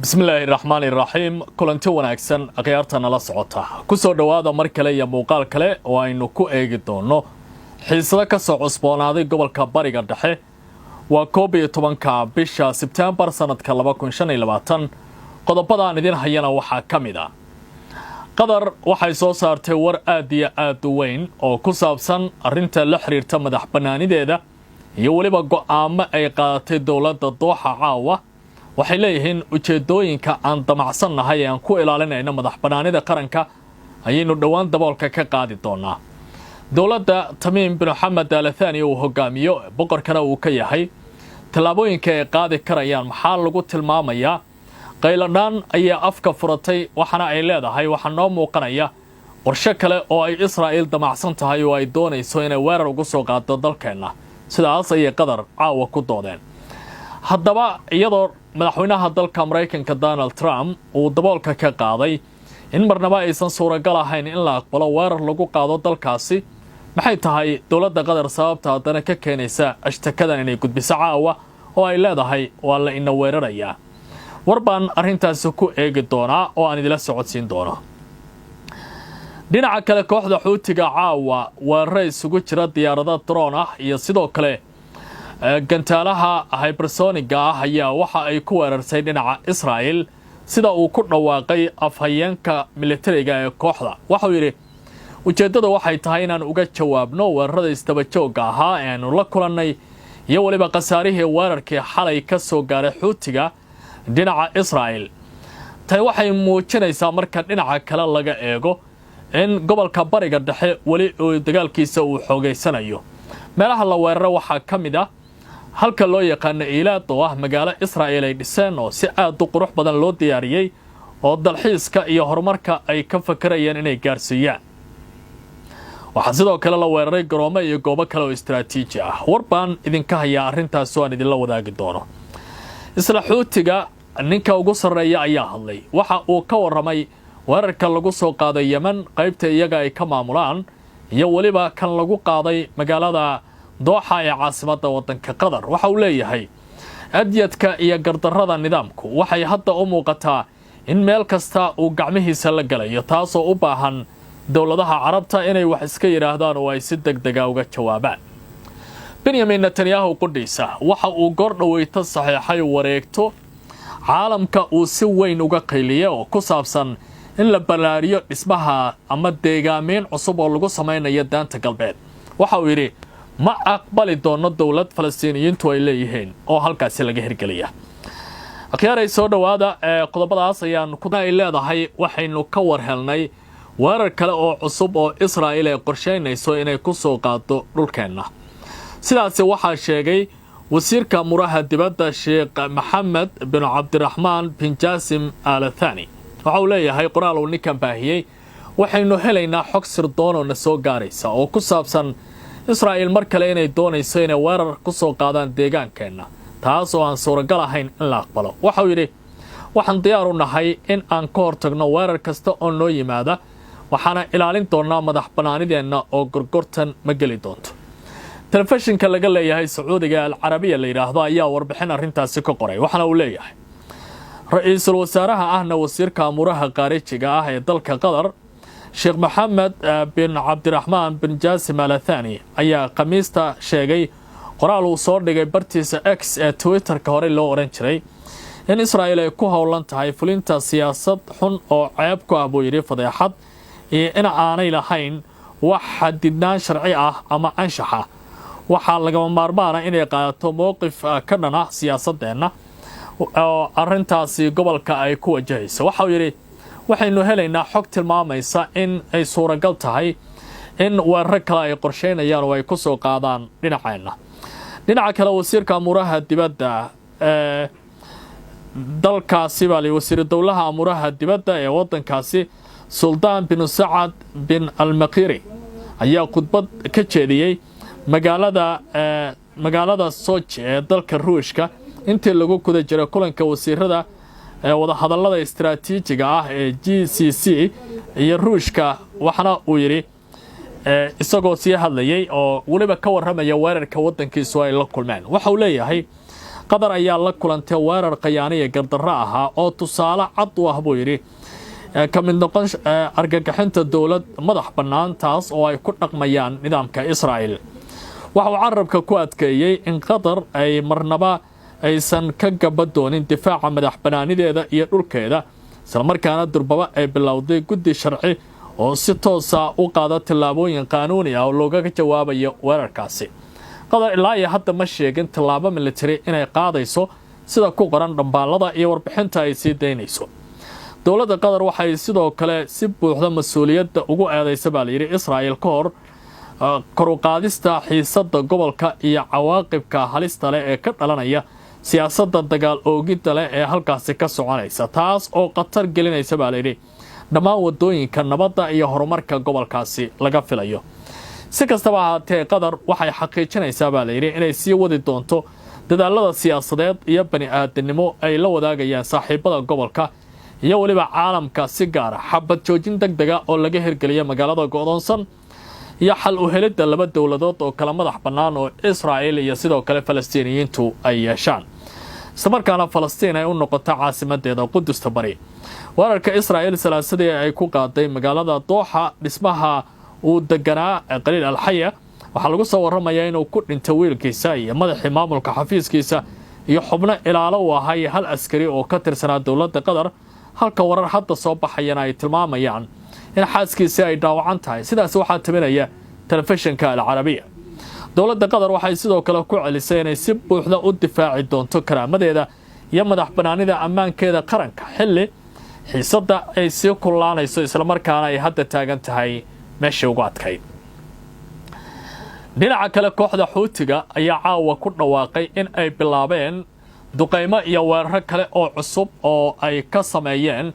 بسم الله الرحمن الرحيم كلنتي wanaagsan aqyaartana la socota ku soo dhawaada mar kale iyo muuqaal kale oo aynu ku eegi doono xiisada ka soo cusboonaaday gobolka Bariga Dhexe waa 11ka bisha September sanadka 2025 qodobada idin hayana waxa kamida Qatar waxay soo saartay war aad iyo aad u weyn oo ku saabsan arinta la xiriirta madax banaanideeda iyo waliba go'aamo ay qaadatay dawladda Dooxa caawa waxay leeyihiin ujeedooyinka aan damacsannahay aan ku ilaalinayna madax banaanida qaranka ayaynu dhawaan daboolka ka qaadi doonaa dawladda Tamiim bin Mohammed Al Thani oo hogaamiyo boqorkana uu ka yahay talaabooyinka ay qaadi karayaan maxaa lagu tilmaamayaa qayladaan ayaa afka furatay waxana ay leedahay waxa noo muuqanaya qorshe kale oo ay Israa'iil damacsan tahay oo ay doonayso inay weerar ugu soo qaado dalkeena sidaas ay Qatar caawa ku doodeen haddaba iyadoo madaxweynaha dalka Mareykanka Donald Trump uu daboolka ka qaaday in marnaba aysan suuragal ahayn in la aqbalo weerar lagu qaado dalkaasi maxay tahay dawladda Qatar sababta haddana ka keenaysa ashtakadan inay gudbiso caawa oo ay leedahay waa la ina weerarayaa warbaan arrintaas ku eegi doonaa oo aan idila socodsiin doono dhinaca kale kooxda xuutiga caawa weerar isugu jira diyaarado drone ah iyo sidoo kale gantaalaha hypersoniga ah ayaa waxa ay ku weerarsay dhinaca Israa'iil sida uu ku dhawaaqay afhayeenka militariga ee kooxda waxa uu yiri ujeedadu waxay tahay inaan uga jawaabno weerarada istaba jooga ahaa ee aanu la kulannay iyo waliba qasaarihii weerarkii xalay ka soo gaaray xuutiga dhinaca Israa'iil tay waxay muujinaysaa marka dhinaca kale laga eego in gobolka Bariga Dhexe wali uu dagaalkiisa uu xoogeysanayo meelaha la weeraro waxa kamid ah halka loo yaqaan Eilat oo ah magaalo Israa'iil ay dhiseen oo si aad u qurux badan loo diyaariyay oo dalxiiska iyo horumarka ay ka fakarayeen inay gaarsiiyaan waxa sidoo kale la weeraray garoomo iyo goobo kale oo istiraatiiji ah warbaan idinka haya arrintaas oo aan idin la wadaagi doono isla xuutiga ninka ugu sareeya ayaa hadlay waxa uu ka waramay weerarka lagu soo qaaday Yemen qaybta iyaga ay ka maamulaan iyo waliba kan lagu qaaday magaalada Dooxa ee caasimadda wadanka Qatar waxa uu leeyahay adyadka iyo gardarrada nidaamku waxay hadda u muuqataa in meel kasta uu gacmihiisa la galayo taasoo u baahan dawladaha Carabta inay wax iska yiraahdaan oo ay si degdeg ah uga jawaabaan Benjamin Netanyahu qudhiisa waxa uu goor dhaweeyta saxiixay wareegto caalamka uu si weyn uga qayliyo oo ku saabsan in la balaariyo dhismaha ama deegaameen cusub oo lagu sameeyo daanta galbeed waxa uu yiri ma aqbali doono dawlad Falastiiniyiintu ay leeyihiin oo halkaas laga hirgeliya akhyaaray soo dhawaada qodobadaas ayaan ku leedahay waxaynu ka warhelnay weerar kale oo cusub oo Israa'iil ay qorsheynayso inay ku soo qaado dhulkeena sidaas waxa sheegay wasiirka muraha dibadda Sheikh Mohammed bin Abdirrahman bin Jassim Al Thani waxa uu leeyahay qoraal uu ninkan baahiyay waxaynu helaynaa xog sirdoon oo soo gaaraysa oo ku saabsan Israa'iil mar kale inay doonayso inay weerar ku soo qaadaan deegaankeena taas oo aan suuragal ahayn in la aqbalo waxa uu yiri waxaan diyaar u nahay in aan ka hortagno weerar kasta oo noo yimaada waxaana ilaalin doonaa madax banaanideena oo gorgortan ma geli doonto telefishinka laga leeyahay Sacuudiga Al Arabiya la yiraahdo ayaa warbixin arrintaasi ka qoray waxana uu leeyahay ra'iisul wasaaraha ahna wasiirka amuraha qaarijiga ah ee dalka Qatar Sheikh Mohammed bin Abdirrahman bin Jassim Al Thani ayaa khamiista sheegay qoraal uu soo dhigay bartiisa X ee Twitter-ka hore loo oran jiray in Israa'iil ay ku howlan tahay fulinta siyaasad xun oo ceeb ku ah buu yiri fadeexad iyo in aanay lahayn wax xadidnaan sharci ah ama anshaxa waxa laga maarmaana inay qaadato mowqif ka dhan ah siyaasadeena oo arrintaasi gobolka ay ku wajahayso waxa uu yiri waxaynu helaynaa xog tilmaamaysa in ay suuragal tahay in weerar kale ay qorsheynayaan oo ay ku soo qaadaan dhinaca kale wasiirka amuraha dibadda dalkaasi bali wasiir dawlaha amuraha dibadda ee wadankaasi Sultan bin Saad bin Al-Maqiri ayaa khudbad ka jeediyay magaalada Sochi ee dalka Ruushka intii lagu guda jiray kulanka wasiirada wada hadallada istiraatiijiga ah ee GCC iyo Ruushka waxana uu yiri isagoo sii hadlayay oo waliba ka waramaya weerarka wadankiisu ay la kulmeen waxa uu leeyahay qatar ayaa la kulantay weerar khiyaaniya gardarro ahaa oo tusaale cad u ah buu yidhi ka mid noqon argagixinta dowlad madax bannaan taas oo ay ku dhaqmayaan nidaamka Israa'iil. waxa uu carabka ku adkeeyay in qatar ay marnaba aysan ka gabadoonin difaaca madax bannaanideeda iyo dhulkeeda, isla markaana durbaba ay bilowday guddi sharci oo si toos ah u qaada tallaabooyin qaanuuni ah oo looga jawaabayo weerarkaasi. qatar ilaa iyo hadda ma sheegin tallaabo military inay qaadayso sida ku qoran dhambaalada iyo warbixinta ay sii daynayso. dowladda qatar waxay sidoo kale si buuxda mas'uuliyadda ugu eedeysa baa la yidhi Israa'iil ka hor kor u qaadista xiisadda gobolka iyo cawaaqibka halista leh ee ka dhalanaya siyaasadda dagaal oogidda leh ee halkaasi ka soconaysa, taas oo khatar gelinaysa baa la yidhi dhammaan wadooyinka nabadda iyo horumarka gobolkaasi laga filayo. si kastaba ahaatee qatar waxay xaqiijinaysaa baa la yidhi inay sii wadi doonto dadaalada siyaasadeed iyo bani'aadanimo ay la wadaagayaan saaxiibada gobolka iyo weliba caalamka, si gaar ah xabad joojin degdega oo laga hirgeliya magaalada go'doonsan iyo xal u helidda laba dowladood oo kala madax bannaan oo Israa'iil iyo sidoo kale Falastiiniyiintu ay yeeshaan, isla markaana Falastiin ay u noqoto caasimadeeda Qudusta Bari. weerarka Israa'iil salaasadii ay ku qaaday magaalada Dooxa dhismaha uu deganaa Qaliil Al-Haya waxaa lagu soo warramayaa inuu ku dhintay wiilkiisa iyo madaxii maamulka xafiiskiisa iyo xubno ilaalo u ahay hal askari oo ka tirsanaa dowladda qatar, halka warar hadda soo baxayana ay tilmaamayaan in xaaskiisa ay dhaawacan tahay. sidaas waxaa tabinaya telefishinka Al-Carabiya. dowladda qatar waxay sidoo kale ku celisay inay si buuxda u difaaci doonto karaamadeeda iyo madax bannaanida ammaankeeda qaranka xilli xiisadda ay sii kululaanayso, isla markaana ay hadda taagan tahay meeshii ugu adkayd. dhinaca kale kooxda Xuutiga ayaa caawa ku dhawaaqay in ay bilaabeen duqeymo iyo weeraro kale oo cusub oo ay ka sameeyeen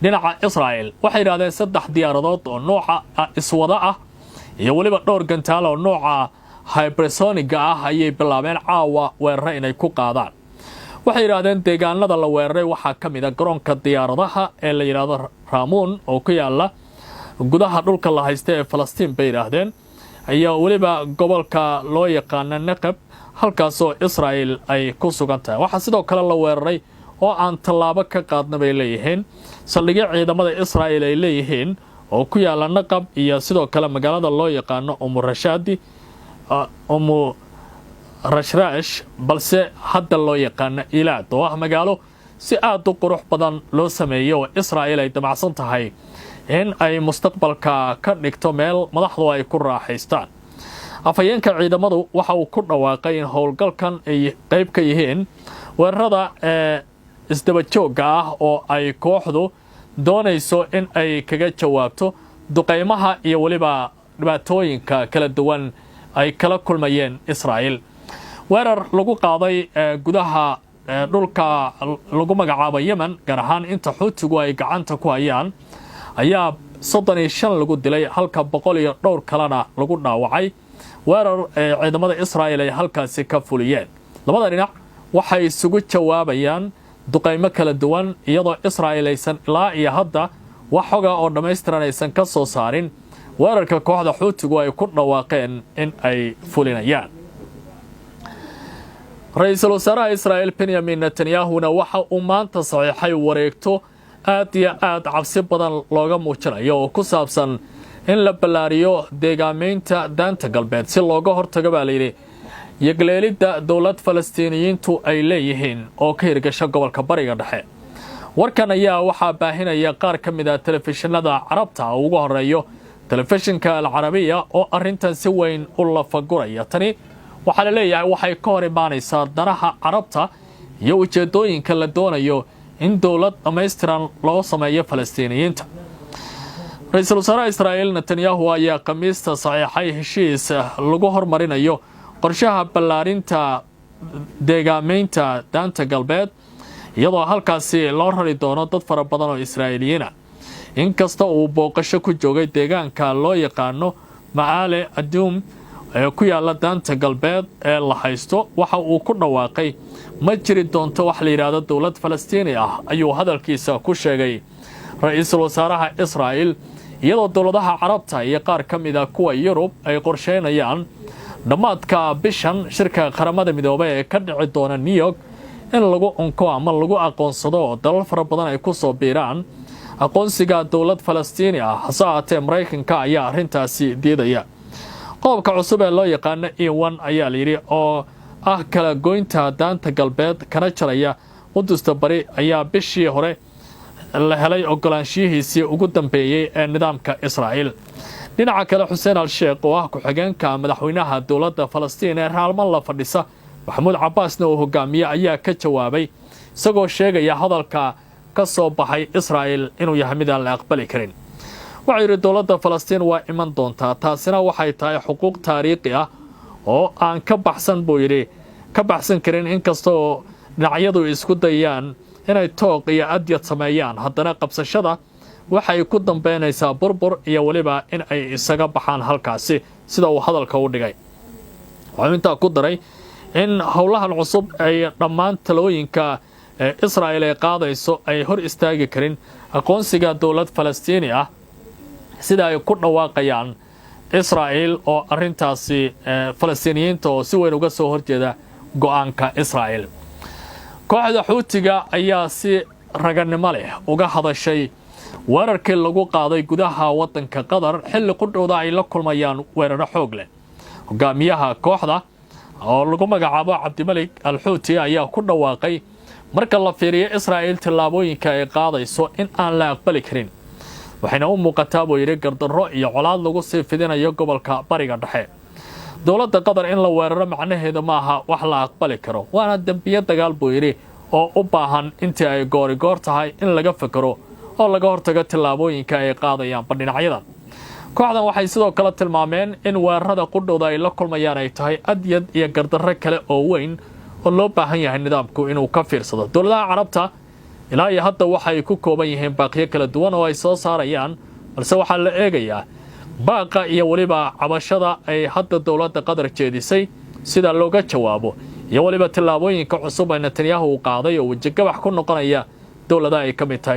dhinaca Israa'iil. waxay yiraahdeen 3 diyaaradood oo nooca iswada ah iyo waliba dhowr gantaal oo nooca hypersonic ah ayay bilaabeen caawa weeraro inay ku qaadaan. waxay yiraahdeen deegaanada la weeraray waxaa ka mid ah garoonka diyaaradaha ee la yiraahdo Raamuun oo ku yaala gudaha dhulka la haysta ee Falastiin bay yiraahdeen, ayaa waliba gobolka loo yaqaan Naqab halkaas oo Israa'iil ay ku sugan tahay. waxaa sidoo kale la weeraray oo aan tallaabo ka qaadna bay leeyihiin saldhigyo ciidamada Israa'iil ay leeyihiin oo ku yaala Naqab iyo sidoo kale magaalada loo yaqaano Umu Rashrash, balse hadda loo yaqaano Ilaad, oo ah magaalo si aad u qurux badan loo sameeyo oo Israa'iil ay damacsan tahay in ay mustaqbalka ka dhigto meel madaxdu ay ku raaxaystaan. afhayeenka ciidamadu waxa uu ku dhawaaqay in howlgalkan ay qayb ka yihiin weerarada isdaba joogga ah oo ay kooxdu doonayso in ay kaga jawaabto duqeymaha iyo waliba dhibaatooyinka kala duwan ay kala kulmayeen Israa'iil. weerar lagu qaaday gudaha dhulka lagu magacaabo Yemen, gaar ahaan inta Xuutigu ay gacanta ku hayaan, ayaa 35 lagu dilay halka 100 iyo dhowr kalena lagu dhaawacay. weerar ciidamada Israa'iil ay halkaasi ka fuliyeen. labada dhinac waxay isugu jawaabayaan duqeymo kala duwan, iyadoo Israa'iil aysan ilaa iyo hadda wax xoga oo dhammaystiran aysan ka soo saarin weerarka kooxda Xuutigu ay ku dhawaaqeen in ay fulinayaan. ra'iisul wasaaraha Israa'iil Benjamin Netanyahu waxa uu maanta saxiixay wareegto aad iyo aad cabsi badan looga muujinayo oo ku saabsan in la ballaariyo deegaameynta daanta galbeed si looga hortago baa la yidhi yagleelidda dowlad Falastiiniyiintu ay leeyihiin oo ka hirgasha gobolka bariga dhexe. warkan ayaa waxaa baahinaya qaar ka mid ah telefishinada carabta ugu horeeyo telefishinka Al-Carabiya oo arrintan si weyn u lafaguraya. tani waxaa la leeyahay waxay ka hor imaanaysaa danaha carabta iyo ujeedooyinka la doonayo in dowlad dhammaystiran loo sameeyo Falastiiniyiinta. ra'iisul wasaaraha Israa'iil Netanyahu ayaa khamiista saxiixay heshiis lagu hormarinayo qorshaha ballaarinta deegaameynta daanta galbeed, iyadoo halkaasi loo rari doono dad fara badan oo Israa'iiliyiin ah. inkasta uu booqasho ku joogay deegaanka loo yaqaano Maale Adum ee ku yaala daanta galbeed ee la haysto, waxa uu ku dhawaaqay ma jiri doonto wax la yiraahdo dowlad Falastiini ah, ayuu hadalkiisa ku sheegay ra'iisul wasaaraha Israa'iil, iyadoo dowladaha carabta iyo qaar ka mid ah kuwa Yurub ay qorsheynayaan dhammaadka bishan shirka qaramada midoobay ee ka dhici doona New York in lagu unko ama lagu aqoonsado oo dalal fara badan ay ku soo biiraan aqoonsiga dowlad Falastiini ah. hase ahaatee Maraykanka ayaa arrintaasi diidaya. qodobka cusub ee loo yaqaano E1 ayaa la yidhi oo ah kala goynta daanta galbeed kana jaraya Qudusta Bari ayaa bishii hore la helay ogolaanshihiisii ugu dambeeyay ee nidaamka Israa'iil. dhinaca kale Xuseen al-Sheekh oo ah ku-xigeenka madaxweynaha dowladda Falastiin ee Raalman la fadhisa Maxamuud Cabbaasna oo hogaamiye ayaa ka jawaabay isagoo sheegaya hadalka ka soo baxay Israa'iil inuu yahay mid aan la aqbali karin. waxa yiri dowladda Falastiin waa iman doontaa, taasina waxay tahay xuquuq taariikhi ah oo aan ka baxsan karin inkastoo dhinacyadu isku dayaan inay tooq iyo adyad sameeyaan. haddana qabsashada waxay ku dambeynaysaa burbur iyo waliba in ay isaga baxaan halkaasi sida uu hadalka u dhigay. wuxuu intaa ku daray in howlahan cusub ay dhammaan talooyinka Israa'iil ay qaadayso ay hor istaagi karin aqoonsiga dowlad Falastiini ah sida ay ku dhawaaqayaan Israa'iil oo arrintaasi Falastiiniyiinta oo si weyn uga soo horjeeda go'aanka Israa'iil. kooxda Xuutiga ayaa si raganimo leh uga hadashay weerarkii lagu qaaday gudaha waddanka Qatar xilli qudhooda ay la kulmayaan weeraro xoog leh. hogaamiyaha kooxda oo lagu magacaabo Cabdimalik al-Xuuti ayaa ku dhawaaqay marka la fiiriyo Israa'iil tillaabooyinka ay qaadayso in aan la aqbali karin. waxayna u muuqataa buu yidhi gardarro iyo colaad lagu sii fidinayo gobolka Bariga Dhexe. dowladda Qatar in la weeraro macnaheedu maaha wax la aqbali karo, waana dambiyo dagaal buu yidhi oo u baahan intii ay goor tahay in laga fakaro oo laga hortago tillaabooyinka ay qaadayaan dhinacyada. kooxdan waxay sidoo kale tilmaameen in weerarada qudhooda ay la kulmayaan ay tahay adyad iyo gardarro kale oo weyn oo loo baahan yahay nidaamku inuu ka fiirsado. dowladaha carabta ilaa iyo hadda waxay ku kooban yihiin baaqiyo kala duwan oo ay soo saarayaan, balse waxaa la eegayaa baaqa iyo waliba cabashada ay hadda dowladda Qatar jeedisay sida looga jawaabo iyo waliba tillaabooyinka cusub ee Netanyahu uu qaaday oo wajigabax ku noqonaya dowladaha ay ka mid tahay